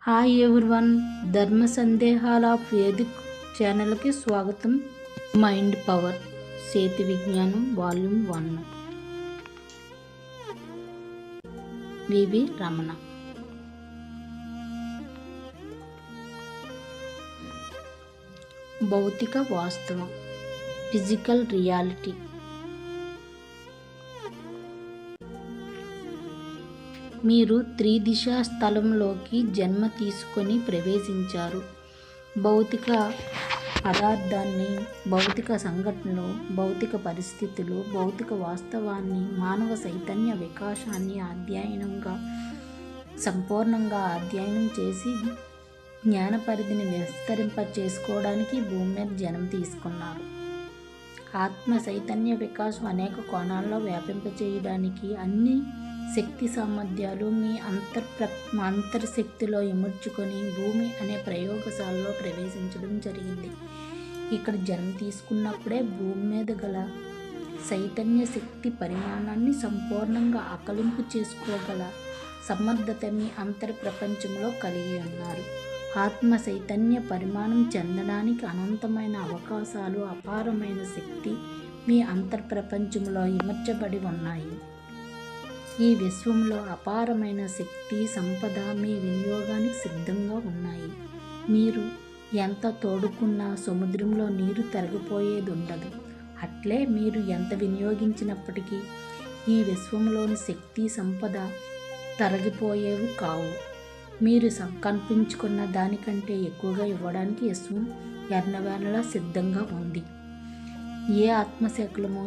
Hi everyone, ధర్మ సందేహాల of Vedic ఛానల్కి స్వాగతం. మైండ్ పవర్ చేతి విజ్ఞానం వాల్యూమ్ 1 వివి రమణ. భౌతిక వాస్తవం, ఫిజికల్ రియాలిటీ. మీరు త్రిదిశా స్థలంలోకి జన్మ తీసుకొని ప్రవేశించారు. భౌతిక పదార్థాన్ని, భౌతిక సంఘటనలు, భౌతిక పరిస్థితులు, భౌతిక వాస్తవాన్ని, మానవ చైతన్య వికాసాన్ని సంపూర్ణంగా అధ్యయనం చేసి జ్ఞాన పరిధిని విస్తరింప చేసుకోవడానికి భూమి మీద జన్మ తీసుకున్నారు. ఆత్మ చైతన్య వికాసం అనేక కోణాల్లో వ్యాపింపచేయడానికి అన్ని శక్తి సామర్థ్యాలు మీ అంతర్శక్తిలో ఇముడ్చుకొని భూమి అనే ప్రయోగశాలలో ప్రవేశించడం జరిగింది. ఇక్కడ జన్మ తీసుకున్నప్పుడే భూమి మీద గల చైతన్య శక్తి పరిమాణాన్ని సంపూర్ణంగా ఆకలింపు చేసుకోగల సమర్థత మీ ప్రపంచంలో కలిగి ఉన్నారు. ఆత్మ చైతన్య పరిమాణం చెందడానికి అనంతమైన అవకాశాలు, అపారమైన శక్తి మీ ప్రపంచంలో ఇమర్చబడి ఉన్నాయి. ఈ విశ్వంలో అపారమైన శక్తి సంపద మీ వినియోగానికి సిద్ధంగా ఉన్నాయి. మీరు ఎంత తోడుకున్నా సముద్రంలో నీరు తరగిపోయేది ఉండదు. అట్లే మీరు ఎంత వినియోగించినప్పటికీ ఈ విశ్వంలోని శక్తి సంపద తరగిపోయేవి కావు. మీరు సంకల్పించుకున్న దానికంటే ఎక్కువగా ఇవ్వడానికి విశ్వం ఎర్నవేళలా సిద్ధంగా ఉంది. ఏ ఆత్మశకలము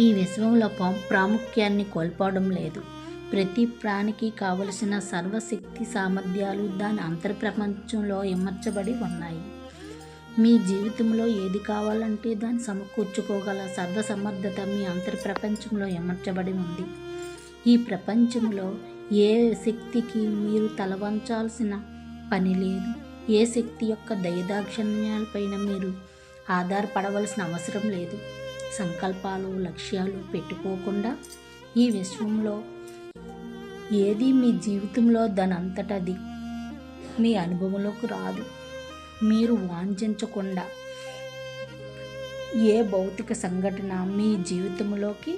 ఈ విశ్వంలో ప్రాముఖ్యాన్ని కోల్పోవడం లేదు. ప్రతి ప్రాణికి కావలసిన సర్వశక్తి సామర్థ్యాలు దాని అంతర్ప్రపంచంలో ఇమర్చబడి ఉన్నాయి. మీ జీవితంలో ఏది కావాలంటే దాన్ని సమకూర్చుకోగల సర్వసమర్థత మీ ప్రపంచంలో ఇమర్చబడి ఉంది. ఈ ప్రపంచంలో ఏ శక్తికి మీరు తలవంచాల్సిన పని లేదు. ఏ శక్తి యొక్క దయదాక్షిణ్యాలపైన మీరు ఆధారపడవలసిన అవసరం లేదు. సంకల్పాలు, లక్ష్యాలు పెట్టుకోకుండా ఈ విశ్వంలో ఏది మీ జీవితంలో దానంతటది మీ అనుభవంలోకి రాదు. మీరు వాంఛించకుండా ఏ భౌతిక సంఘటన మీ జీవితంలోకి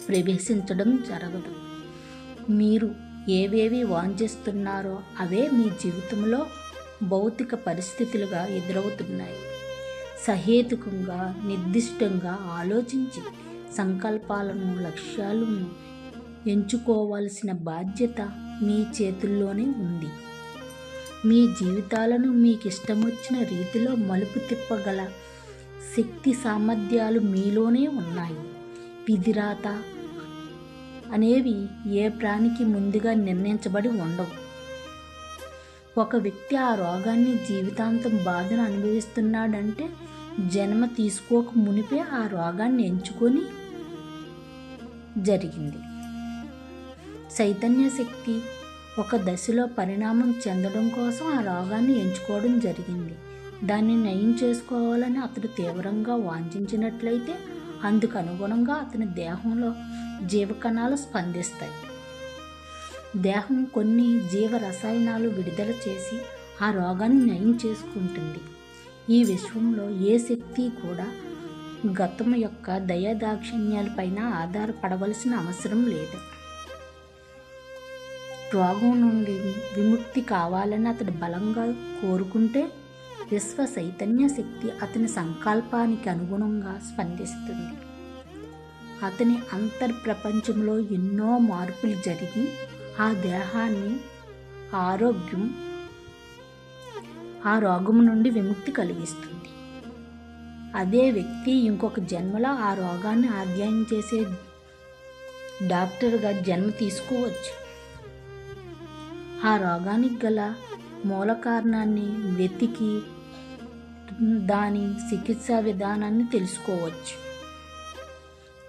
ప్రవేశించడం జరగదు. మీరు ఏవేవి వాంఛిస్తున్నారో అవే మీ జీవితంలో భౌతిక పరిస్థితులుగా ఎదురవుతున్నాయి. సహేతుకంగా, నిర్దిష్టంగా ఆలోచించి సంకల్పాలను, లక్ష్యాలను ఎంచుకోవాల్సిన బాధ్యత మీ చేతుల్లోనే ఉంది. మీ జీవితాలను మీకు ఇష్టం వచ్చిన రీతిలో మలుపు తిప్పగల శక్తి సామర్థ్యాలు మీలోనే ఉన్నాయి. విధిరాత అనేవి ఏ ప్రాణికి ముందుగా నిర్ణయించబడి ఉండవు. ఒక వ్యక్తి ఆ రోగాన్ని, జీవితాంతం బాధను అనుభవిస్తున్నాడంటే జన్మ తీసుకోక మునిపే ఆ రోగాన్ని ఎంచుకొని జరిగింది. చైతన్య శక్తి ఒక దశలో పరిణామం చెందడం కోసం ఆ రోగాన్ని ఎంచుకోవడం జరిగింది. దాన్ని నయం చేసుకోవాలని అతడు తీవ్రంగా వాంఛించినట్లయితే అందుకు అనుగుణంగా అతని దేహంలో జీవకణాలు స్పందిస్తాయి. దేహం కొన్ని జీవ రసాయనాలు విడుదల చేసి ఆ రోగాన్ని నయం చేసుకుంటుంది. ఈ విశ్వంలో ఏ శక్తి కూడా గతం యొక్క దయాదాక్షిణ్యాలపైన ఆధారపడవలసిన అవసరం లేదు. రోగం నుండి విముక్తి కావాలని అతడు బలంగా కోరుకుంటే విశ్వ చైతన్య శక్తి అతని సంకల్పానికి అనుగుణంగా స్పందిస్తుంది. అతని ప్రపంచంలో ఎన్నో మార్పులు జరిగి ఆ దేహాన్ని ఆ రోగం నుండి విముక్తి కలిగిస్తుంది. అదే వ్యక్తి ఇంకొక జన్మలో ఆ రోగాన్ని అధ్యయనం చేసే డాక్టర్గా జన్మ తీసుకోవచ్చు. ఆ రోగానికి గల మూల కారణాన్ని వెతికి దాని చికిత్సా విధానాన్ని తెలుసుకోవచ్చు.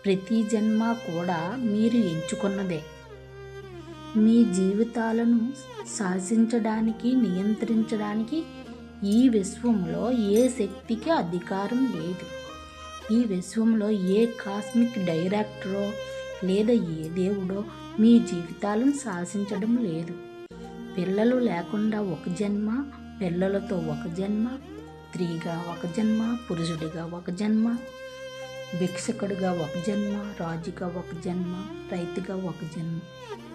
ప్రతి జన్మ కూడా మీరు ఎంచుకున్నదే. మీ జీవితాలను శాసించడానికి, నియంత్రించడానికి ఈ విశ్వంలో ఏ శక్తికి అధికారం లేదు. ఈ విశ్వంలో ఏ కాస్మిక్ డైరెక్టరో లేదా ఏ దేవుడో మీ జీవితాలను శాసించడం లేదు. పిల్లలు లేకుండా ఒక జన్మ, పిల్లలతో ఒక జన్మ, స్త్రీగా ఒక జన్మ, పురుషుడిగా ఒక జన్మ, భిక్షకుడిగా ఒక జన్మ, రాజుగా ఒక జన్మ, రైతుగా ఒక జన్మ,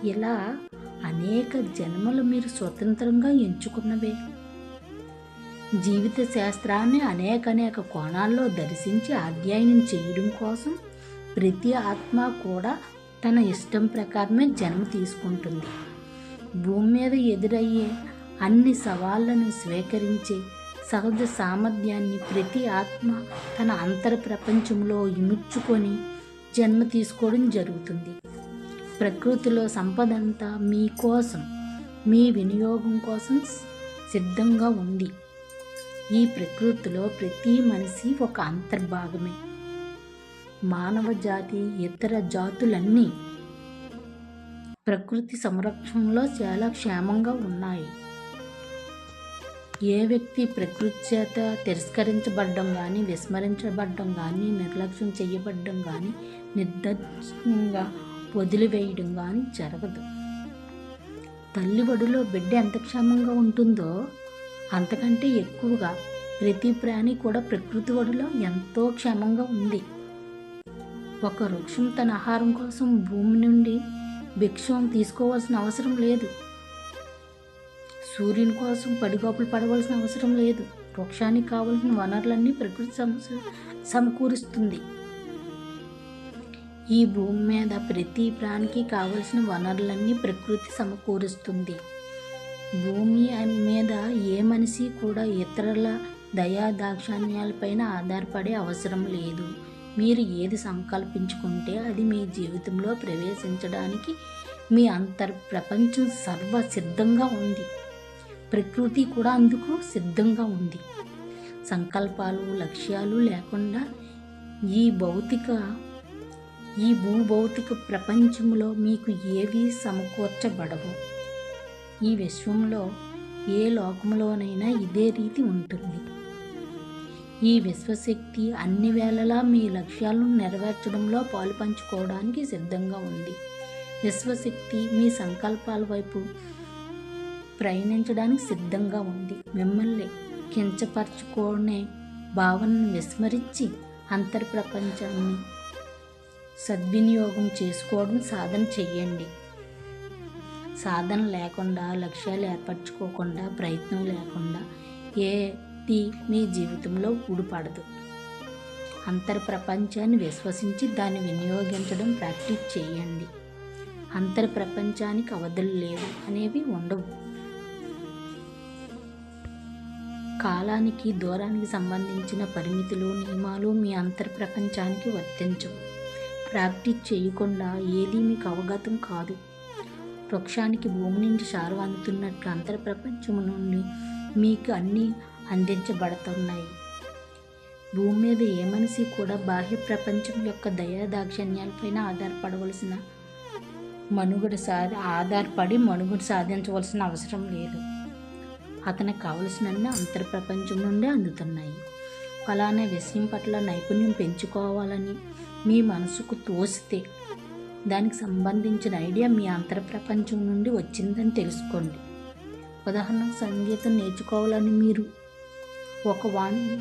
ఇలా అనేక జన్మలు మీరు స్వతంత్రంగా ఎంచుకున్నవే. జీవిత శాస్త్రాన్ని అనేక కోణాల్లో దర్శించి అధ్యయనం చేయడం కోసం ప్రతి ఆత్మ కూడా తన ఇష్టం ప్రకారమే జన్మ తీసుకుంటుంది. భూమి మీద ఎదురయ్యే అన్ని సవాళ్లను స్వీకరించే సహజ సామర్థ్యాన్ని ప్రతి ఆత్మ తన అంతర్ ప్రపంచంలో ఇముడ్చుకొని జన్మ తీసుకోవడం జరుగుతుంది. ప్రకృతిలో సంపదంతా మీకోసం, మీ వినియోగం కోసం సిద్ధంగా ఉంది. ఈ ప్రకృతిలో ప్రతి మనిషి ఒక అంతర్భాగమే. మానవ జాతి, ఇతర జాతులన్నీ ప్రకృతి సంరక్షణలో చాలా క్షేమంగా ఉన్నాయి. ఏ వ్యక్తి ప్రకృతి చేత తిరస్కరించబడడం కానీ, విస్మరించబడడం కానీ, నిర్లక్ష్యం చేయబడడం కానీ, నిర్దాక్షిణ్యంగా వదిలివేయడం కానీ జరగదు. తల్లి ఒడిలో బిడ్డ ఎంత క్షేమంగా ఉంటుందో అంతకంటే ఎక్కువగా ప్రతి ప్రాణి కూడా ప్రకృతి ఒడిలో ఎంతో క్షేమంగా ఉంది. ఒక వృక్షం తన ఆహారం కోసం భూమి నుండి భిక్షం తీసుకోవాల్సిన అవసరం లేదు. సూర్యుని కోసం పడిగాపులు పడవలసిన అవసరం లేదు. వృక్షానికి కావలసిన వనరులన్నీ ప్రకృతి సమకూరుస్తుంది. ఈ భూమి మీద ప్రతి ప్రాణికి కావలసిన వనరులన్నీ ప్రకృతి సమకూరుస్తుంది. భూమి మీద ఏ మనిషి కూడా ఇతరుల దయా దాక్షాణ్యాలపైన ఆధారపడే అవసరం లేదు. మీరు ఏది సంకల్పించుకుంటే అది మీ జీవితంలో ప్రవేశించడానికి మీ అంతర్ ప్రపంచం సర్వ సిద్ధంగా ఉంది. ప్రకృతి కూడా అందుకు సిద్ధంగా ఉంది. సంకల్పాలు, లక్ష్యాలు లేకుండా ఈ భూభౌతిక ప్రపంచంలో మీకు ఏవీ సమకూర్చబడవు. ఈ విశ్వంలో ఏ లోకంలోనైనా ఇదే రీతి ఉంటుంది. ఈ విశ్వశక్తి అన్ని వేళలా మీ లక్ష్యాలను నెరవేర్చడంలో పాలు పంచుకోవడానికి సిద్ధంగా ఉంది. విశ్వశక్తి మీ సంకల్పాల వైపు ప్రయాణించడానికి సిద్ధంగా ఉంది. మిమ్మల్ని కించపరచుకునే భావనను విస్మరించి అంతర్ప్రపంచాన్ని సద్వినియోగం చేసుకోవడం సాధన చెయ్యండి. సాధన లేకుండా, లక్ష్యాలు ఏర్పరచుకోకుండా, ప్రయత్నం లేకుండా ఏది మీ జీవితంలో ఊడిపడదు. అంతర్ప్రపంచాన్ని విశ్వసించి దాన్ని వినియోగించడం ప్రాక్టీస్ చేయండి. అంతర్ప్రపంచానికి అవధులు లేవు అనేవి ఉండవు. కాలానికి, దూరానికి సంబంధించిన పరిమితులు, నియమాలు మీ అంతర్ప్రపంచానికి వర్తించవు. ప్రాక్టీస్ చేయకుండా ఏదీ మీకు అవగతం కాదు. వృక్షానికి భూమి నుంచి సారం అందుతున్నట్లు అంతర్ప్రపంచం నుండి మీకు అన్నీ అందించబడుతున్నాయి. భూమి మీద ఏ మనిషి కూడా బాహ్య ప్రపంచం యొక్క దయా దాక్షిణ్యాలపైన ఆధారపడి మనుగడ సాధించవలసిన అవసరం లేదు. అతనికి కావలసినన్ని అంతర్ప్రపంచం నుండి అందుతున్నాయి. ఫలానా విషయం పట్ల నైపుణ్యం పెంచుకోవాలని మీ మనసుకు తోస్తే దానికి సంబంధించిన ఐడియా మీ అంతర్ప్రపంచం నుండి వచ్చిందని తెలుసుకోండి. ఉదాహరణకు సంగీతం నేర్చుకోవాలని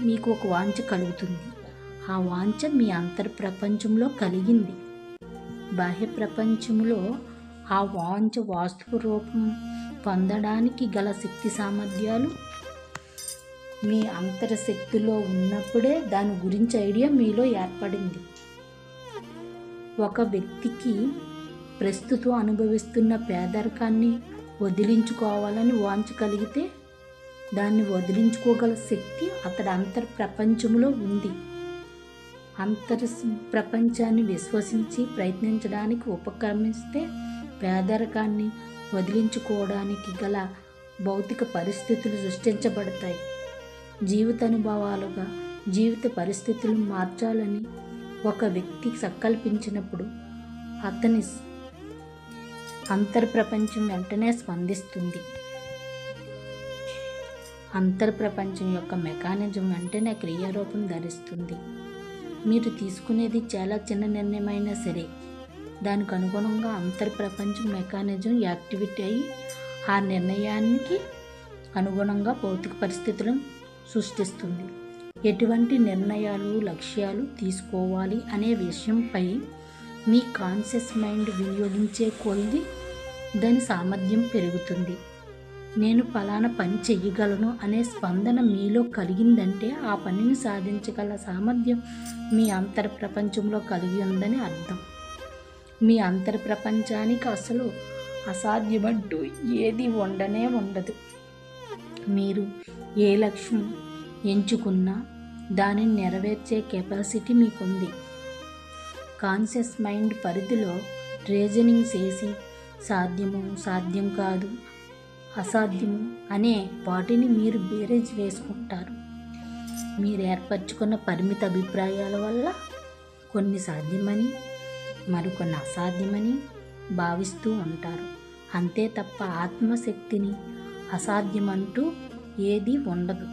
మీకు ఒక వాంఛ కలుగుతుంది. ఆ వాంఛ మీ అంతర్ప్రపంచంలో కలిగింది. బాహ్య ప్రపంచంలో ఆ వాంఛ వాస్తవ రూపం పొందడానికి గల శక్తి సామర్థ్యాలు మీ అంతరశక్తిలో ఉన్నప్పుడే దాని గురించి ఐడియా మీలో ఏర్పడింది. ఒక వ్యక్తికి ప్రస్తుతం అనుభవిస్తున్న పేదరికాన్ని వదిలించుకోవాలని వాంఛ కలిగితే దాన్ని వదిలించుకోగల శక్తి అతడి అంతర్ప్రపంచంలో ఉంది. ప్రపంచాన్ని విశ్వసించి ప్రయత్నించడానికి ఉపక్రమిస్తే పేదరికాన్ని వదిలించుకోవడానికి గల భౌతిక పరిస్థితులు సృష్టించబడతాయి. జీవిత అనుభవాలుగా జీవిత పరిస్థితులు మార్చాలని ఒక వ్యక్తి సంకల్పించినప్పుడు అతని అంతర్ప్రపంచం వెంటనే స్పందిస్తుంది. అంతర్ప్రపంచం యొక్క మెకానిజం వెంటనే క్రియారూపం ధరిస్తుంది. మీరు తీసుకునేది చాలా చిన్న నిర్ణయమైనా సరే దానికి అనుగుణంగా అంతర్ప్రపంచం మెకానిజం యాక్టివేట్ అయ్యి ఆ నిర్ణయానికి అనుగుణంగా భౌతిక పరిస్థితులను సృష్టిస్తుంది. ఎటువంటి నిర్ణయాలు, లక్ష్యాలు తీసుకోవాలి అనే విషయంపై మీ కాన్షియస్ మైండ్ వినియోగించే కొద్దీ దాని సామర్థ్యం పెరుగుతుంది. నేను ఫలానా పని చెయ్యగలను అనే స్పందన మీలో కలిగిందంటే ఆ పనిని సాధించగల సామర్థ్యం మీ అంతర్ప్రపంచంలో కలిగి ఉందని అర్థం. మీ అంతర్ప్రపంచానికి అసలు అసాధ్యమంటూ ఏది ఉండనే ఉండదు. మీరు ఏ లక్ష్యం ఎంచుకున్నా దానిని నెరవేర్చే కెపాసిటీ మీకుంది. కాన్షియస్ మైండ్ పరిధిలో రీజనింగ్ చేసి సాధ్యము, సాధ్యం కాదు, అసాధ్యము అనే వాటిని మీరు బేరేజ్ వేసుకుంటారు. మీరు ఏర్పరచుకున్న పరిమిత అభిప్రాయాల వల్ల కొన్ని సాధ్యమని మరికొన్ని అసాధ్యమని భావిస్తూ ఉంటారు. అంతే తప్ప ఆత్మశక్తిని అసాధ్యమంటూ ఏది ఉండదు.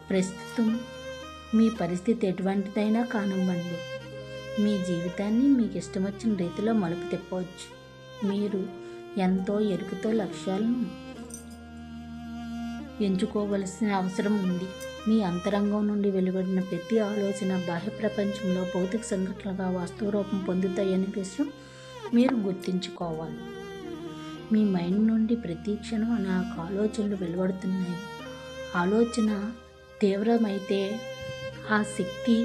ప్రస్తుతం మీ పరిస్థితి ఎటువంటిదైనా కానివ్వండి, మీ జీవితాన్ని మీకు ఇష్టం వచ్చిన రీతిలో మలుపు తిప్పవచ్చు. మీరు ఎంతో ఎరుకతో లక్ష్యాలను ఎంచుకోవలసిన అవసరం ఉంది. మీ అంతరంగం నుండి వెలువడిన ప్రతి ఆలోచన బాహ్య ప్రపంచంలో భౌతిక సంఘటనలుగా వాస్తవ రూపం పొందుతాయనే విషయం మీరు గుర్తుంచుకోవాలి. మీ మైండ్ నుండి ప్రతి క్షణం అనేక ఆలోచనలు వెలువడుతున్నాయి. ఆలోచన తీవ్రమైతే ఆ శక్తి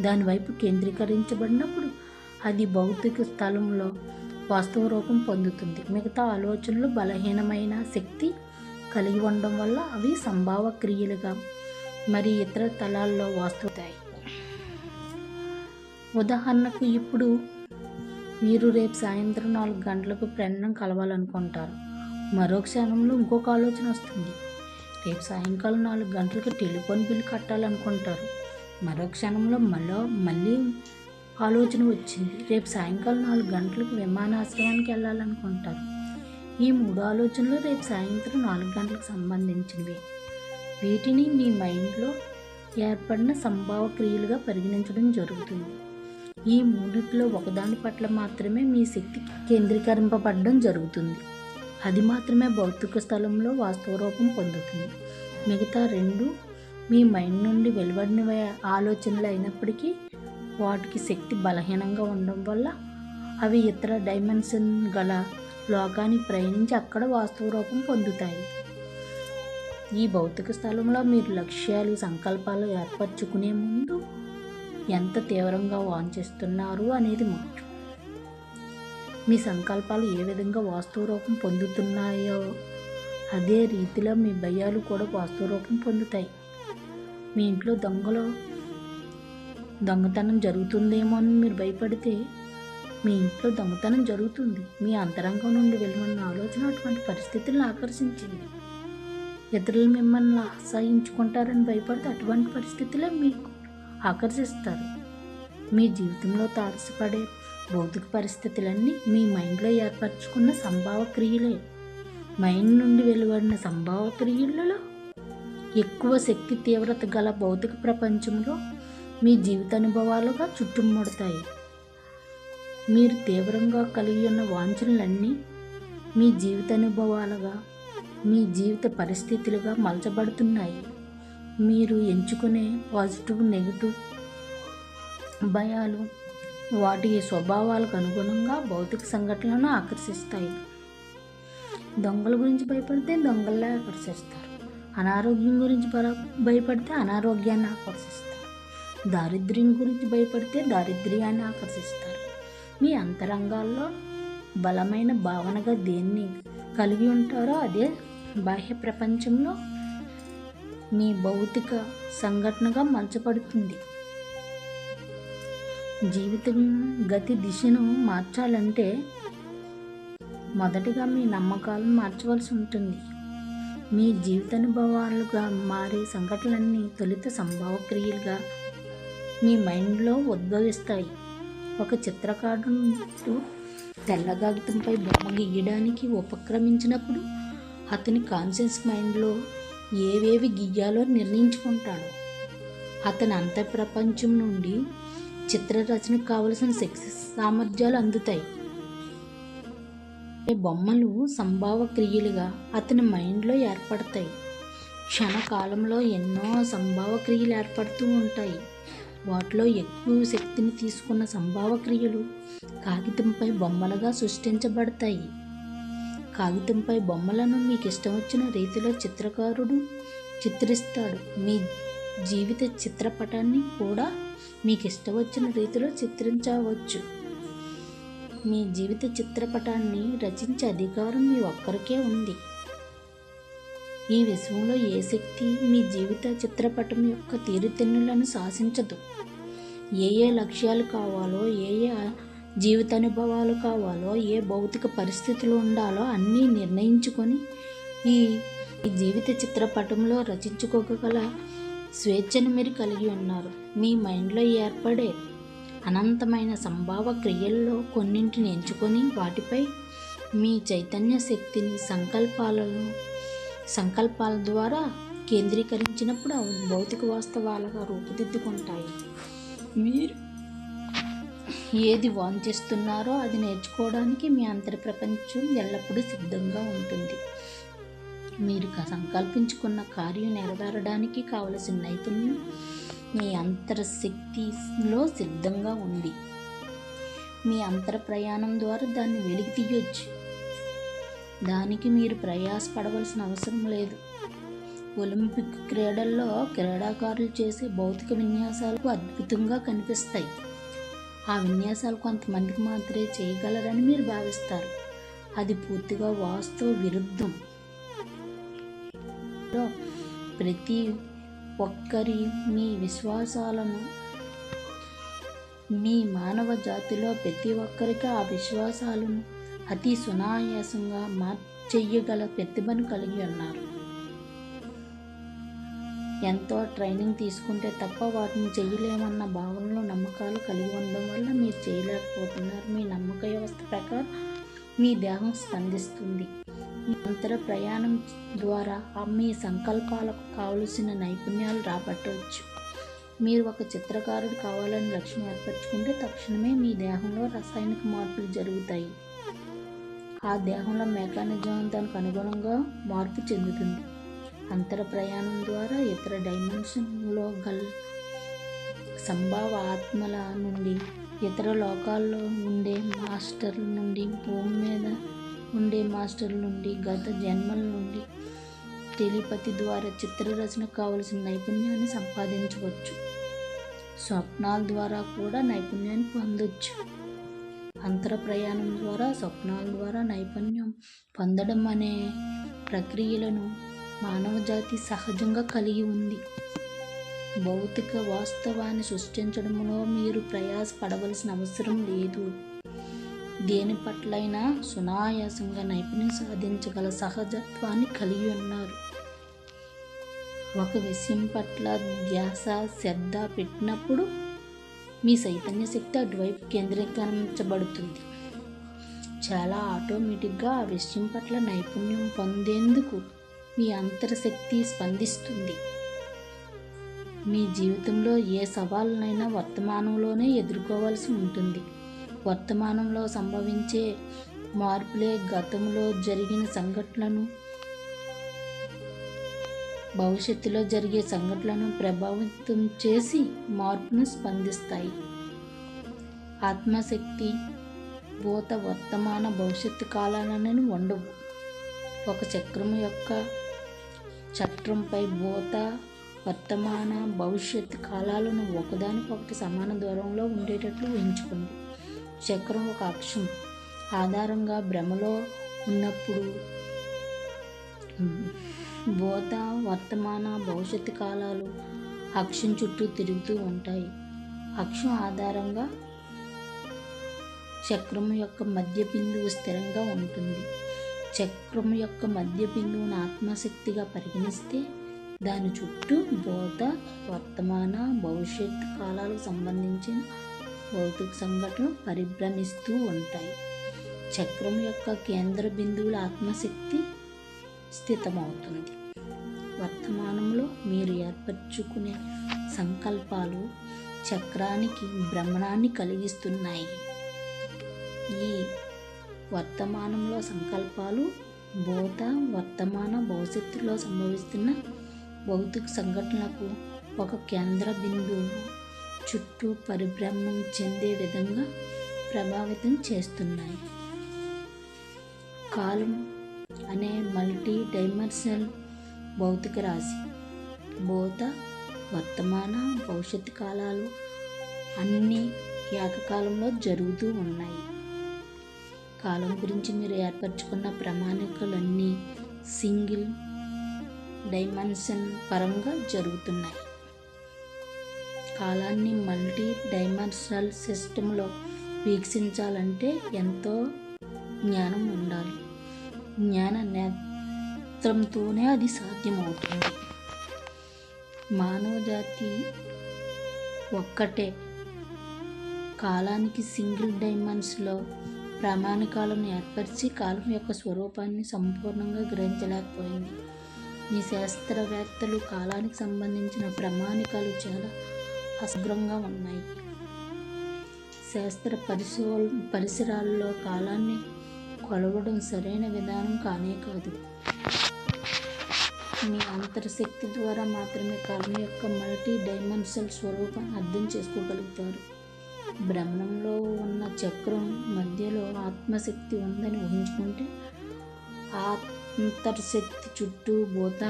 దానివైపు కేంద్రీకరించబడినప్పుడు అది భౌతిక స్థలంలో వాస్తవ రూపం పొందుతుంది. మిగతా ఆలోచనలు బలహీనమైన శక్తి కలిగి ఉండడం వల్ల అవి సంభావ క్రియలుగా మరి ఇతర తలాల్లో వాస్తవుతాయి. ఉదాహరణకు, ఇప్పుడు మీరు రేపు సాయంత్రం 4 గంటలకు ఫ్రెండ్ను కలవాలనుకుంటారు. మరో క్షణంలో ఇంకొక ఆలోచన వస్తుంది. రేపు సాయంకాలం 4 గంటలకు టెలిఫోన్ బిల్ కట్టాలనుకుంటారు. మరో క్షణంలో మళ్ళీ ఆలోచన వచ్చింది. రేపు సాయంకాలం 4 గంటలకు విమానాశ్రయానికి వెళ్ళాలనుకుంటారు. ఈ 3 ఆలోచనలు రేపు సాయంత్రం 4 గంటలకు సంబంధించినవి. వీటిని మీ మైండ్లో ఏర్పడిన సంభావ క్రియలుగా పరిగణించడం జరుగుతుంది. ఈ మూడిట్లో ఒకదాని పట్ల మాత్రమే మీ శక్తి కేంద్రీకరింపబడడం జరుగుతుంది. అది మాత్రమే భౌతిక స్థలంలో వాస్తవ రూపం పొందుతుంది. మిగతా 2 మీ మైండ్ నుండి వెలువడిన ఆలోచనలు అయినప్పటికీ వాటికి శక్తి బలహీనంగా ఉండడం వల్ల అవి ఇతర డైమెన్షన్ గల లోకానికి ప్రయాణించి అక్కడ వాస్తవ రూపం పొందుతాయి. ఈ భౌతిక స్థలంలో మీరు లక్ష్యాలు, సంకల్పాలు ఏర్పరచుకునే ముందు ఎంత తీవ్రంగా వాంఛిస్తున్నారు అనేది ముఖ్యం. మీ సంకల్పాలు ఏ విధంగా వాస్తవ రూపం పొందుతున్నాయో అదే రీతిలో మీ భయాలు కూడా వాస్తవ రూపం పొందుతాయి. మీ ఇంట్లో దొంగతనం జరుగుతుందేమో అని మీరు భయపడితే మీ ఇంట్లో దొంగతనం జరుగుతుంది. మీ అంతరంగం నుండి వెలువడిన ఆలోచన అటువంటి పరిస్థితులను ఆకర్షించింది. ఇతరులు మిమ్మల్ని అసహించుకుంటారని భయపడితే అటువంటి పరిస్థితులే మీకు ఆకర్షిస్తారు. మీ జీవితంలో తారసపడే భౌతిక పరిస్థితులన్నీ మీ మైండ్లో ఏర్పరచుకున్న సంభావ క్రియలే. మైండ్ నుండి వెలువడిన సంభావ క్రియలలో ఎక్కువ శక్తి తీవ్రత గల భౌతిక ప్రపంచంలో మీ జీవితానుభవాలుగా చుట్టుముడతాయి. మీరు తీవ్రంగా కలిగి ఉన్న వాంఛనలన్నీ మీ జీవితానుభవాలుగా, మీ జీవిత పరిస్థితులుగా మలచబడుతున్నాయి. మీరు ఎంచుకునే పాజిటివ్, నెగిటివ్ భయాలు వాటి స్వభావాలకు అనుగుణంగా భౌతిక సంఘటనలను ఆకర్షిస్తాయి. దొంగల గురించి భయపడితే దొంగలే ఆకర్షిస్తారు. అనారోగ్యం గురించి భయపడితే అనారోగ్యాన్ని ఆకర్షిస్తారు. దారిద్ర్యం గురించి భయపడితే దారిద్ర్యాన్ని ఆకర్షిస్తారు. మీ అంతరంగాల్లో బలమైన భావనగా దేన్ని కలిగి ఉంటారో అదే బాహ్య ప్రపంచంలో మీ భౌతిక సంఘటనగా మలచబడుతుంది. జీవితం గతి దిశను మార్చాలంటే మొదటిగా మీ నమ్మకాలను మార్చవలసి ఉంటుంది. మీ జీవితానుభవాలుగా మారే సంఘటనలన్నీ తొలుత సంభావ క్రియలుగా మీ మైండ్లో ఉద్భవిస్తాయి. ఒక చిత్రకారుడు తెల్ల కాగితంపై బొమ్మ గీయడానికి ఉపక్రమించినప్పుడు అతని కాన్షియస్ మైండ్లో ఏవేవి గీయాలో నిర్ణయించుకుంటాడు. అతని అంతఃప్రపంచం నుండి చిత్రరచనకు కావలసిన సామర్థ్యాలు అందుతాయి. బొమ్మలు సంభావ క్రియలుగా అతని మైండ్లో ఏర్పడతాయి. క్షణకాలంలో ఎన్నో సంభావ క్రియలు ఏర్పడుతూ ఉంటాయి. వాటిలో ఎక్కువ శక్తిని తీసుకున్న సంభావ క్రియలు కాగితంపై బొమ్మలుగా సృష్టించబడతాయి. కాగితంపై బొమ్మలను మీకు ఇష్టం వచ్చిన రీతిలో చిత్రకారుడు చిత్రిస్తాడు. మీ జీవిత చిత్రపటాన్ని కూడా మీకు ఇష్టం వచ్చిన రీతిలో చిత్రించవచ్చు. మీ జీవిత చిత్రపటాన్ని రచించే అధికారం మీ ఒక్కరికే ఉంది. ఈ విశ్వంలో ఏ శక్తి మీ జీవిత చిత్రపటం యొక్క తీరుతెన్నులను శాసించదు. ఏ లక్ష్యాలు కావాలో, ఏ జీవితానుభవాలు కావాలో, ఏ భౌతిక పరిస్థితులు ఉండాలో అన్నీ నిర్ణయించుకొని ఈ జీవిత చిత్రపటంలో రచించుకోగల స్వేచ్ఛను మీరు కలిగి ఉన్నారు. మీ మైండ్లో ఏర్పడే అనంతమైన సంభావ క్రియల్లో కొన్నింటిని ఎంచుకొని వాటిపై మీ చైతన్య శక్తిని సంకల్పాల ద్వారా కేంద్రీకరించినప్పుడు అవి భౌతిక వాస్తవాలుగా రూపుదిద్దుకుంటాయి. మీరు ఏది వాంఛిస్తున్నారో అది నేర్చుకోవడానికి మీ అంతర్ ప్రపంచం ఎల్లప్పుడూ సిద్ధంగా ఉంటుంది. మీరు సంకల్పించుకున్న కార్యం నెరవేరడానికి కావలసిన నైపుణ్యం మీ అంతర్శక్తిలో సిద్ధంగా ఉంది. మీ అంతర ప్రయాణం ద్వారా దాన్ని వెలికి తీయొచ్చు. దానికి మీరు ప్రయాసపడవలసిన అవసరం లేదు. ఒలింపిక్ క్రీడల్లో క్రీడాకారులు చేసే భౌతిక విన్యాసాలకు అద్భుతంగా కనిపిస్తాయి. ఆ విన్యాసాలు కొంతమందికి మాత్రమే చేయగలరని మీరు భావిస్తారు. అది పూర్తిగా వాస్తవ విరుద్ధం. ప్రతి ఒక్కరి మీ విశ్వాసాలను మీ మానవ జాతిలో ప్రతి ఒక్కరికి ఆ విశ్వాసాలను అతి సునాయాసంగా మార్చెయ్యగల ప్రతిభను కలిగి ఉన్నారు. ఎంతో ట్రైనింగ్ తీసుకుంటే తప్ప వాటిని చేయలేమన్న భావనలు నమ్మకాలు కలిగి ఉండడం వల్ల మీరు చేయలేకపోతున్నారు. మీ నమ్మక వ్యవస్థ ప్రకారం మీ దేహం స్పందిస్తుంది. మీ అంతర ప్రయాణం ద్వారా మీ సంకల్పాలకు కావలసిన నైపుణ్యాలు రాబట్టవచ్చు. మీరు ఒక చిత్రకారుడు కావాలని లక్ష్యం ఏర్పరచుకుంటే తక్షణమే మీ దేహంలో రసాయనిక మార్పులు జరుగుతాయి. ఆ దేహంలో మెకానిజం దానికి అనుగుణంగా మార్పు చెందుతుంది. అంతర ప్రయాణం ద్వారా ఇతర డైమెన్షన్లో గల సంభావ ఆత్మల నుండి, ఇతర లోకాల్లో ఉండే మాస్టర్ల నుండి, భూమి మీద ఉండే మాస్టర్ల నుండి, గత జన్మల నుండి టెలిపతి ద్వారా చిత్రరచనకు కావలసిన నైపుణ్యాన్ని సంపాదించవచ్చు. స్వప్నాల ద్వారా కూడా నైపుణ్యాన్ని పొందవచ్చు. అంతర ప్రయాణం ద్వారా స్వప్నాల ద్వారా నైపుణ్యం పొందడం అనే ప్రక్రియలను మానవజాతి సహజంగా కలిగి ఉంది. భౌతిక వాస్తవాన్ని సృష్టించడంలో మీరు ప్రయాసపడవలసిన అవసరం లేదు. దేని పట్లైనా సునాయాసంగా నైపుణ్యం సాధించగల సహజత్వాన్ని కలిగి ఉన్నారు. ఒక విషయం పట్ల ధ్యాస శ్రద్ధ పెట్టినప్పుడు మీ చైతన్య శక్తి అటువైపు కేంద్రీకరించబడుతుంది. చాలా ఆటోమేటిక్గా ఆ విషయం పట్ల నైపుణ్యం పొందేందుకు మీ అంతర్శక్తి స్పందిస్తుంది. మీ జీవితంలో ఏ సవాళ్ళనైనా వర్తమానంలోనే ఎదుర్కోవాల్సి ఉంటుంది. వర్తమానంలో సంభవించే మార్పులే గతంలో జరిగిన సంఘటనలను, భవిష్యత్తులో జరిగే సంఘటనలను ప్రభావితం చేసి మార్పును స్పందిస్తాయి. ఆత్మశక్తి భూత వర్తమాన భవిష్యత్తు కాలాలను ఉండవు. ఒక చక్రం యొక్క చట్రంపై భూత వర్తమాన భవిష్యత్తు కాలాలను ఒకదానికొకటి సమాన దూరంలో ఉండేటట్లు ఊహించుకోండి. చక్రం ఒక అక్షం ఆధారంగా భ్రమలో ఉన్నప్పుడు భూత వర్తమాన భవిష్యత్తు కాలాలు అక్షం చుట్టూ తిరుగుతూ ఉంటాయి. అక్షం ఆధారంగా చక్రం యొక్క మధ్య బిందువు స్థిరంగా ఉంటుంది. చక్రం యొక్క మధ్య బిందువును ఆత్మశక్తిగా పరిగణిస్తే దాని చుట్టూ భూత వర్తమాన భవిష్యత్తు కాలాలకు సంబంధించిన భౌతిక సంఘటనలు పరిభ్రమిస్తూ ఉంటాయి. చక్రం యొక్క కేంద్ర బిందువుల ఆత్మశక్తి స్థితమవుతుంది. వర్తమానంలో మీరు ఏర్పరచుకునే సంకల్పాలు చక్రానికి భ్రమణాన్ని కలిగిస్తున్నాయి. ఈ వర్తమానంలో సంకల్పాలు భూత, వర్తమాన, భవిష్యత్తులో సంభవిస్తున్న భౌతిక సంఘటనలకు ఒక కేంద్ర బిందువు చుట్టూ పరిభ్రమణం చెందే విధంగా ప్రభావితం చేస్తున్నాయి. కాలం అనే మల్టీ డైమెన్షనల్ భౌతిక రాశి భూత, వర్తమాన, భవిష్యత్తు కాలాలు అన్నీ ఏకకాలంలో జరుగుతూ ఉన్నాయి. కాలం గురించి మీరు ఏర్పరచుకున్న ప్రణాళికలన్నీ సింగిల్ డైమెన్షన్ పరంగా జరుగుతున్నాయి. కాలాన్ని మల్టీ డైమెన్షనల్ సిస్టంలో వీక్షించాలంటే ఎంతో జ్ఞానం ఉండాలి. జ్ఞాన నేత్రంతోనే అది సాధ్యమవుతుంది. మానవ జాతి ఒక్కటే కాలానికి సింగిల్ డైమెన్షన్లో ప్రామాణికాలను ఏర్పరిచి కాలం యొక్క స్వరూపాన్ని సంపూర్ణంగా గ్రహించలేకపోయింది. ఈ శాస్త్రవేత్తలు కాలానికి సంబంధించిన ప్రామాణికాలు చాలా అసగ్రంగా ఉన్నాయి. శాస్త్ర పరిసరాల్లో కాలాన్ని కొలవడం సరైన విధానం కానే కాదు. మీ అంతర్శక్తి ద్వారా మాత్రమే కాలం యొక్క మల్టీ డైమెన్షనల్ స్వరూపాన్ని అర్థం చేసుకోగలుగుతారు. భ్రమణంలో ఉన్న చక్రం మధ్యలో ఆత్మశక్తి ఉందని ఊహించుకుంటే ఆ అంతర్శక్తి చుట్టూ భూత,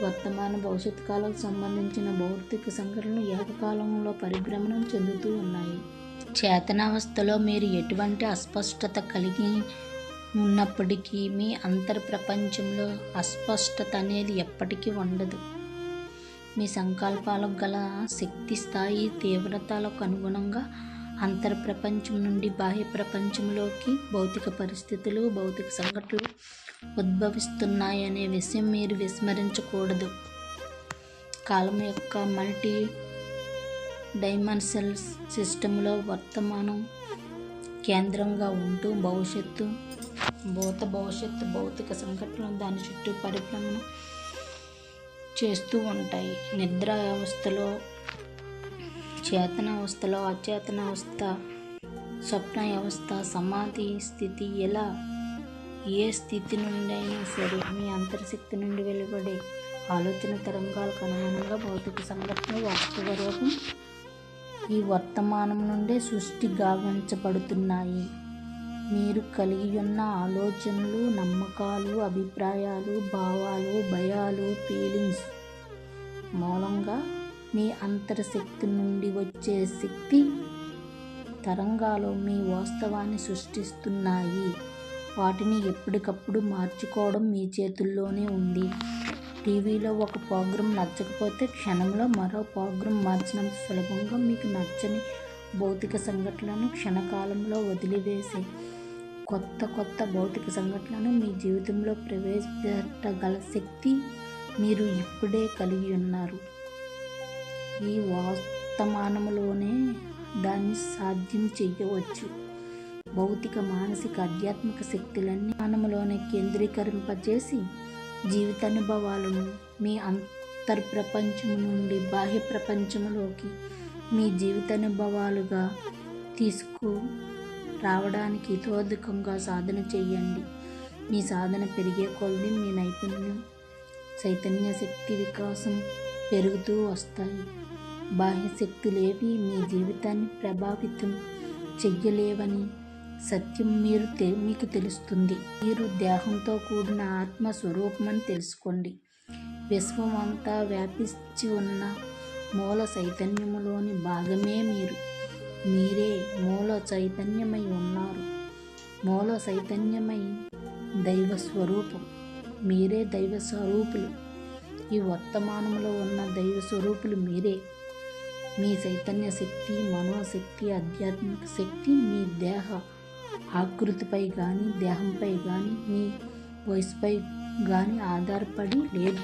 వర్తమాన, భవిష్యత్ కాలకు సంబంధించిన భౌతిక సంఘటనలు ఏకకాలంలో పరిభ్రమణం చెందుతూ ఉన్నాయి. చేతనావస్థలో మీరు ఎటువంటి అస్పష్టత కలిగి ఉన్నప్పటికీ మీ అంతర్ప్రపంచంలో అస్పష్టత అనేది ఎప్పటికీ ఉండదు. మీ సంకల్పాలకు గల శక్తి స్థాయి తీవ్రతలకు అనుగుణంగా అంతర్ప్రపంచం నుండి బాహ్య ప్రపంచంలోకి భౌతిక పరిస్థితులు, భౌతిక సంఘటనలు ఉద్భవిస్తున్నాయనే విషయం మీరు విస్మరించకూడదు. కాలం యొక్క మల్టీ డైమెన్షనల్ సిస్టంలో వర్తమానం కేంద్రంగా ఉంటూ భవిష్యత్తు భౌతిక సంఘటనలు దాని చుట్టూ పరిభ్రమణం చేస్తూ ఉంటాయి. నిద్ర అవస్థలో, చేతనావస్థలో, అచేతనావస్థ, స్వప్న అవస్థ, సమాధి స్థితి, ఇలా ఏ స్థితి నుండి అయినా సరే మీ అంతర్శక్తి నుండి వెలువడే ఆలోచన తరంగాలకు అనుగుణంగా భౌతిక సంఘటనలు వాస్తవ రూపం ఈ వర్తమానం నుండే సృష్టి గావించబడుతున్నాయి. మీరు కలిగి ఉన్న ఆలోచనలు, నమ్మకాలు, అభిప్రాయాలు, భావాలు, భయాలు, ఫీలింగ్స్ మూలంగా మీ అంతర్శక్తి నుండి వచ్చే శక్తి తరంగాలు మీ వాస్తవాన్ని సృష్టిస్తున్నాయి. వాటిని ఎప్పటికప్పుడు మార్చుకోవడం మీ చేతుల్లోనే ఉంది. టీవీలో ఒక ప్రోగ్రాం నచ్చకపోతే క్షణంలో మరో ప్రోగ్రాం మార్చినంత సులభంగా మీకు నచ్చని భౌతిక సంఘటనలను క్షణకాలంలో వదిలివేసే కొత్త భౌతిక సంఘటనలను మీ జీవితంలో ప్రవేశపెట్టగల శక్తి మీరు ఇప్పుడే కలిగి ఉన్నారు. ఈ వర్తమానంలోనే దాన్ని సాధ్యం చెయ్యవచ్చు. భౌతిక, మానసిక, ఆధ్యాత్మిక శక్తులన్నీ మానవులోనే కేంద్రీకరింపజేసి జీవితానుభవాలను మీ అంతర్ప్రపంచం నుండి బాహ్య ప్రపంచంలోకి మీ జీవితానుభవాలుగా తీసుకు రావడానికి ఇతోధికంగా సాధన చేయండి. మీ సాధన పెరిగే కొలది మీ నైపుణ్యం, చైతన్య శక్తి వికాసం పెరుగుతూ వస్తాయి. బాహ్య శక్తులేవి మీ జీవితాన్ని ప్రభావితం చెయ్యలేవని సత్యం మీకు తెలుస్తుంది. మీరు దేహంతో కూడిన ఆత్మ స్వరూపమని తెలుసుకోండి. విశ్వం అంతా వ్యాపించి ఉన్న మూల చైతన్యములోని భాగమే మీరు. మీరే మూల చైతన్యమై ఉన్నారు. మూల చైతన్యమై దైవ స్వరూపం. మీరే దైవ స్వరూపులు. ఈ వర్తమానంలో ఉన్న దైవ స్వరూపులు మీరే. మీ చైతన్య శక్తి, మనోశక్తి, ఆధ్యాత్మిక శక్తి మీ దేహ ఆకృతిపై కానీ, దేహంపై కానీ, మీ వయసుపై కానీ ఆధారపడి లేదు.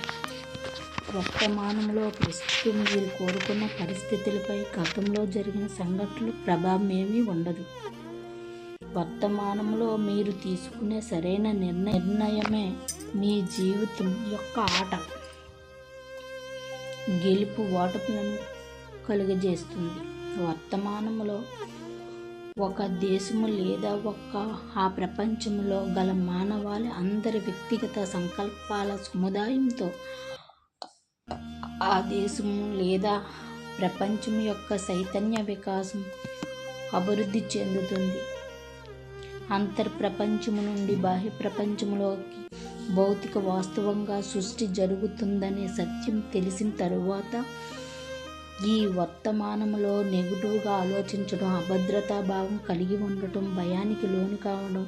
వర్తమానంలో ప్రస్తుతం మీరు కోరుకున్న పరిస్థితులపై గతంలో జరిగిన సంఘటనలు ప్రభావం ఏమీ ఉండదు. వర్తమానంలో మీరు తీసుకునే సరైన నిర్ణయమే మీ జీవితం యొక్క ఆట. గెలుపు ఓటములను కలుగజేస్తుంది. వర్తమానంలో ఒక దేశము లేదా ఆ ప్రపంచంలో గల మానవాళి అందరి వ్యక్తిగత సంకల్పాల సముదాయంతో ఆ దేశము లేదా ప్రపంచం యొక్క చైతన్య వికాసం అభివృద్ధి చెందుతుంది. అంతర్ప్రపంచము నుండి బాహ్య ప్రపంచంలోకి భౌతిక వాస్తవంగా సృష్టి జరుగుతుందనే సత్యం తెలిసిన తరువాత ఈ వర్తమానంలో నెగిటివ్గా ఆలోచించడం, అభద్రతా భావం కలిగి ఉండటం, భయానికి లోను కావడం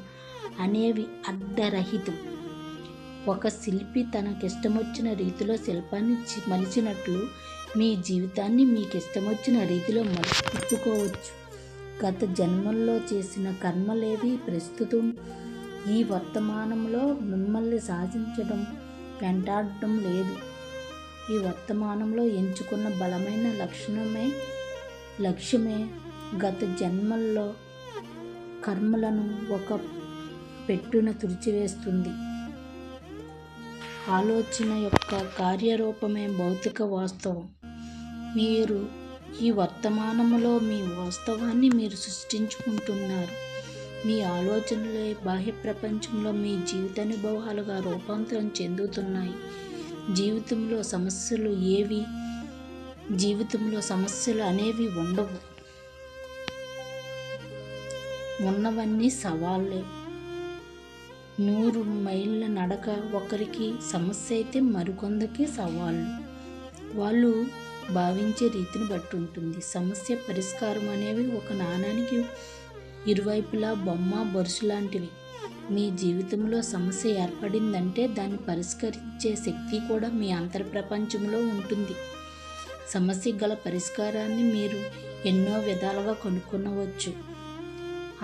అనేవి అర్ధరహితం. ఒక శిల్పి తనకిష్టమొచ్చిన రీతిలో శిల్పాన్ని మలిచినట్లు మీ జీవితాన్ని మీకిష్టమొచ్చిన రీతిలో మలుచుకోవచ్చు. గత జన్మల్లో చేసిన కర్మలేవి ప్రస్తుతం ఈ వర్తమానంలో మిమ్మల్ని సాధించడం వెంటాడటం లేదు. ఈ వర్తమానంలో ఎంచుకున్న బలమైన లక్ష్యమే గత జన్మల్లో కర్మలను ఒక పెట్టున తుడిచివేస్తుంది. ఆలోచన యొక్క కార్యరూపమే భౌతిక వాస్తవం. మీరు ఈ వర్తమానంలో మీ వాస్తవాన్ని మీరు సృష్టించుకుంటున్నారు. మీ ఆలోచనలే బాహ్య ప్రపంచంలో మీ జీవితానుభవాలుగా రూపాంతరం చెందుతున్నాయి. జీవితంలో సమస్యలు అనేవి ఉండవు. ఉన్నవన్నీ సవాళ్ళే. 100 మైళ్ళ నడక ఒకరికి సమస్య అయితే మరికొందరికి సవాళ్ళు. వాళ్ళు భావించే రీతిని బట్టి ఉంటుంది. సమస్య పరిష్కారం అనేవి ఒక నాణానికి ఇరువైపులా బొమ్మ బొరుసు లాంటివి. మీ జీవితంలో సమస్య ఏర్పడిందంటే దాన్ని పరిష్కరించే శక్తి కూడా మీ అంతర్ప్రపంచంలో ఉంటుంది. సమస్య గల పరిష్కారాన్ని మీరు ఎన్నో విధాలుగా కనుక్కొనవచ్చు.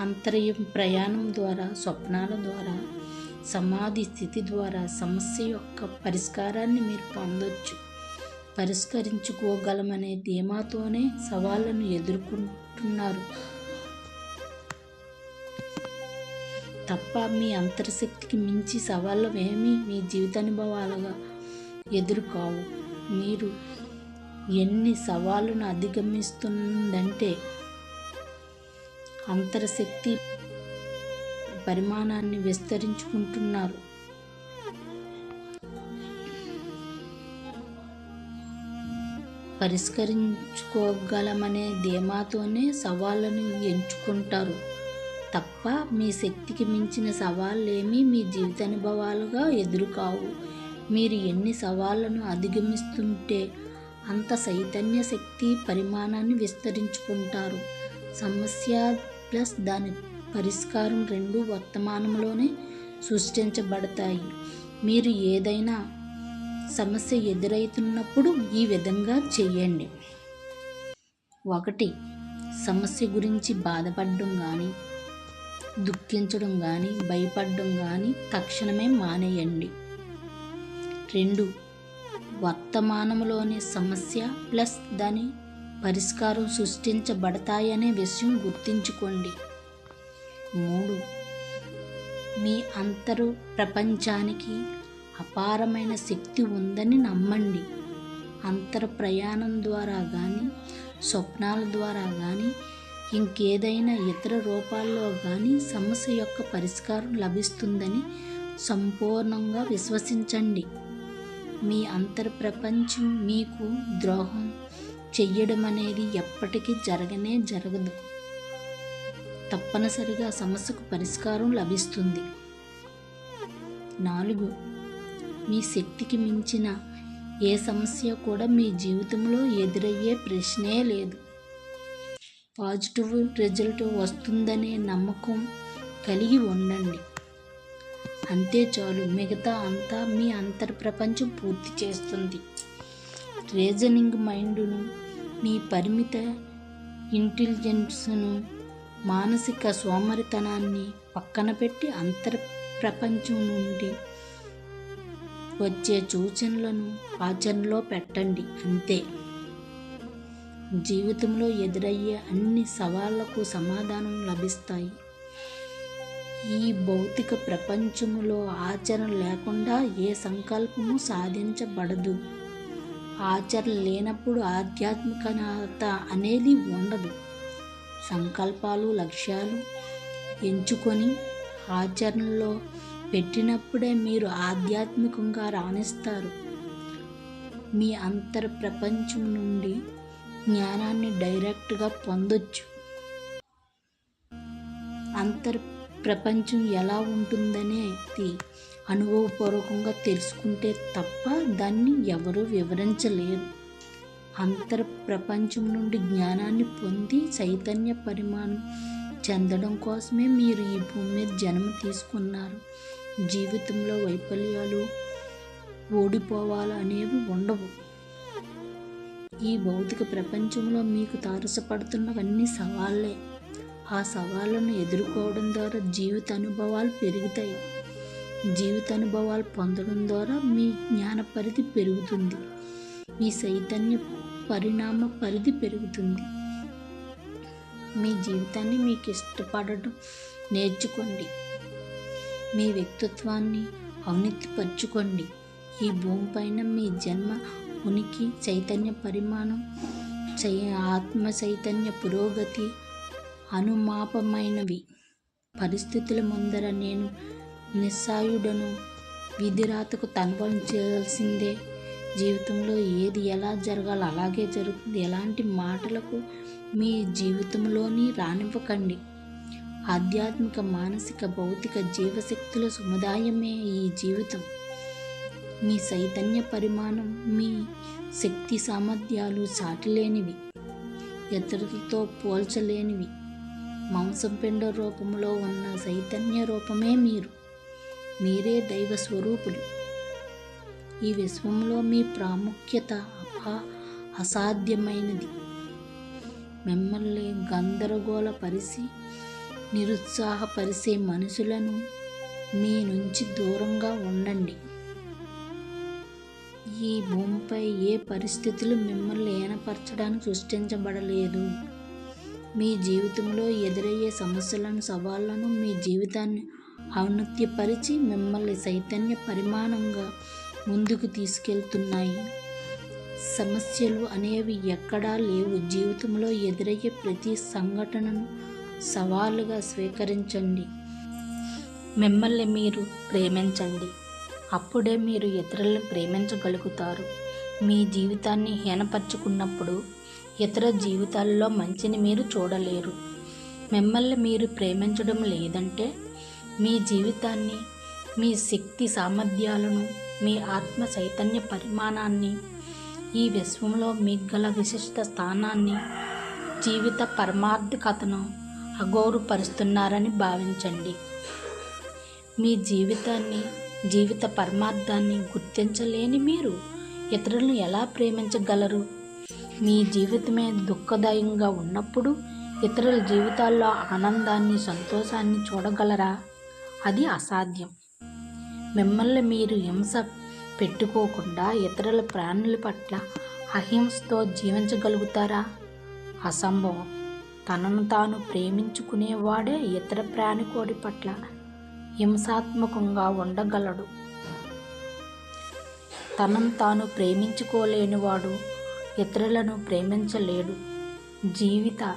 అంతర్యం ప్రయాణం ద్వారా, స్వప్నాల ద్వారా, సమాధి స్థితి ద్వారా సమస్య యొక్క పరిష్కారాన్ని మీరు పొందొచ్చు. పరిష్కరించుకోగలమనే ధీమాతోనే సవాళ్లను ఎదుర్కొంటున్నారు తప్ప మీ అంతర్శక్తికి మించి సవాళ్ళు ఏమీ మీ జీవితానుభవాలుగా ఎదురుకావు. మీరు ఎన్ని సవాళ్ళను అధిగమిస్తుందంటే అంతర్శక్తి పరిమాణాన్ని విస్తరించుకుంటున్నారు. పరిష్కరించుకోగలమనే ధీమాతోనే సవాళ్ళను ఎంచుకుంటారు తప్ప మీ శక్తికి మించిన సవాళ్ళేమీ మీ జీవితానుభవాలుగా ఎదురుకావు. మీరు ఎన్ని సవాళ్ళను అధిగమిస్తుంటే అంత చైతన్య శక్తి పరిమాణాన్ని విస్తరించుకుంటారు. సమస్య ప్లస్ దాని పరిష్కారం రెండూ వర్తమానంలోనే సృష్టించబడతాయి. మీరు ఏదైనా సమస్య ఎదురవుతున్నప్పుడు ఈ విధంగా చేయండి. 1. సమస్య గురించి బాధపడడం కానీ, దుఃఖించడం కానీ, భయపడడం కానీ తక్షణమే మానేయండి. 2. వర్తమానంలోని సమస్య ప్లస్ దాని పరిష్కారం సృష్టించబడతాయనే విషయం గుర్తుంచుకోండి. 3. మీ అంతరు ప్రపంచానికి అపారమైన శక్తి ఉందని నమ్మండి. అంతర ప్రయాణం ద్వారా కానీ, స్వప్నాల ద్వారా కానీ, ఇంకేదైనా ఇతర రూపాల్లో కానీ సమస్య యొక్క పరిష్కారం లభిస్తుందని సంపూర్ణంగా విశ్వసించండి. మీ అంతర్ ప్రపంచం మీకు ద్రోహం చెయ్యడం అనేది ఎప్పటికీ జరగదు. తప్పనిసరిగా సమస్యకు పరిష్కారం లభిస్తుంది. 4. మీ శక్తికి మించిన ఏ సమస్య కూడా మీ జీవితంలో ఎదురయ్యే ప్రశ్నే లేదు. పాజిటివ్ రిజల్ట్ వస్తుందనే నమ్మకం కలిగి ఉండండి. అంతే చాలు. మిగతా అంతా మీ అంతర్ప్రపంచం పూర్తి చేస్తుంది. రీజనింగ్ మైండ్ను, మీ పరిమిత ఇంటెలిజెన్స్ను, మానసిక సోమరితనాన్ని పక్కన పెట్టి అంతర్ప్రపంచం నుండి వచ్చే సూచనలను ఆచరణలో పెట్టండి. అంతే. జీవితంలో ఎదురయ్యే అన్ని సవాళ్లకు సమాధానం లభిస్తాయి. ఈ భౌతిక ప్రపంచములో ఆచరణ లేకుండా ఏ సంకల్పము సాధించబడదు. ఆచరణ లేనప్పుడు ఆధ్యాత్మికత అనేది ఉండదు. సంకల్పాలు, లక్ష్యాలు ఎంచుకొని ఆచరణలో పెట్టినప్పుడే మీరు ఆధ్యాత్మికంగా రాణిస్తారు. మీ అంతర్ ప్రపంచం నుండి జ్ఞానాన్ని డైరెక్ట్గా పొందొచ్చు. అంతర్ ప్రపంచం ఎలా ఉంటుందనేది అనుభవపూర్వకంగా తెలుసుకుంటే తప్ప దాన్ని ఎవరూ వివరించలేరు. అంతర్ ప్రపంచం నుండి జ్ఞానాన్ని పొంది చైతన్య పరిమాణం చెందడం కోసమే మీరు ఈ భూమి మీద జన్మ తీసుకున్నారు. జీవితంలో వైఫల్యాలు, ఓడిపోవాలి అనేవి ఉండవు. ఈ భౌతిక ప్రపంచంలో మీకు తారసపడుతున్నవన్నీ సవాళ్ళే. ఆ సవాళ్ళను ఎదుర్కోవడం ద్వారా జీవిత అనుభవాలు పెరుగుతాయి. జీవిత అనుభవాలు పొందడం ద్వారా మీ జ్ఞాన పరిధి పెరుగుతుంది. మీ చైతన్య పరిణామ పరిధి పెరుగుతుంది. మీ జీవితాన్ని మీకు ఇష్టపడడం నేర్చుకోండి. మీ వ్యక్తిత్వాన్ని ఔన్నత్యపరచుకోండి. ఈ భూమిపైన మీ జన్మ ఉనికి, చైతన్య పరిమాణం, ఆత్మ చైతన్య పురోగతి అనుమాపమైనవి. పరిస్థితుల ముందర నేను నిస్సాయుడను, విధిరాతకు తలవంచాల్సిందే. జీవితంలో ఏది ఎలా జరగాలో అలాగే జరుగుతుంది. ఎలాంటి మాటలకు మీ జీవితంలోని రానివ్వకండి. ఆధ్యాత్మిక, మానసిక, భౌతిక జీవశక్తుల సముదాయమే ఈ జీవితం. మీ చైతన్య పరిమాణం, మీ శక్తి సామర్థ్యాలు సాటిలేనివి, ఇతరులతో పోల్చలేనివి. మాంసపిండ రూపంలో ఉన్న చైతన్య రూపమే మీరు. మీరే దైవ స్వరూపులు. ఈ విశ్వంలో మీ ప్రాముఖ్యత అసాధ్యమైనది. మిమ్మల్ని గందరగోళపరిచి నిరుత్సాహపరిచే మనుషులను మీ నుంచి దూరంగా ఉండండి. ఈ భూమిపై ఏ పరిస్థితులు మిమ్మల్ని హీనపరచడానికి సృష్టించబడలేదు. మీ జీవితంలో ఎదురయ్యే సమస్యలను, సవాళ్లను మీ జీవితాన్ని ఔన్నత్యపరిచి మిమ్మల్ని చైతన్య పరిమాణంగా ముందుకు తీసుకెళ్తున్నాయి. సమస్యలు అనేవి ఎక్కడా లేవు. జీవితంలో ఎదురయ్యే ప్రతి సంఘటనను సవాలుగా స్వీకరించండి. మిమ్మల్ని మీరు ప్రేమించండి. అప్పుడే మీరు ఇతరులను ప్రేమించగలుగుతారు. మీ జీవితాన్ని హీనపరుచుకున్నప్పుడు ఇతర జీవితాల్లో మంచిని మీరు చూడలేరు. మిమ్మల్ని మీరు ప్రేమించడం లేదంటే మీ జీవితాన్ని, మీ శక్తి సామర్థ్యాలను, మీ ఆత్మ చైతన్య పరిమాణాన్ని, ఈ విశ్వంలో మీకు గల విశిష్ట స్థానాన్ని, జీవిత పరమార్థకతను అగౌరవపరుస్తున్నారని భావించండి. మీ జీవితాన్ని, జీవిత పరమార్థాన్ని గుర్తించలేని మీరు ఇతరులను ఎలా ప్రేమించగలరు? మీ జీవితమే దుఃఖదాయంగా ఉన్నప్పుడు ఇతరుల జీవితాల్లో ఆనందాన్ని, సంతోషాన్ని చూడగలరా? అది అసాధ్యం. మిమ్మల్ని మీరు హింస పెట్టుకోకుండా ఇతరుల ప్రాణుల పట్ల అహింసతో జీవించగలుగుతారా? అసంభవం. తనను తాను ప్రేమించుకునేవాడే ఇతర ప్రాణికోడి పట్ల హింసాత్మకంగా ఉండగలడు. తనను తాను ప్రేమించుకోలేనివాడు ఇతరులను ప్రేమించలేడు. జీవిత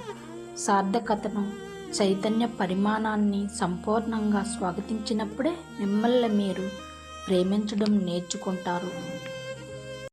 సార్థకతను, చైతన్య పరిమాణాన్ని సంపూర్ణంగా స్వాగతించినప్పుడే మిమ్మల్ని మీరు ప్రేమించడం నేర్చుకుంటారు.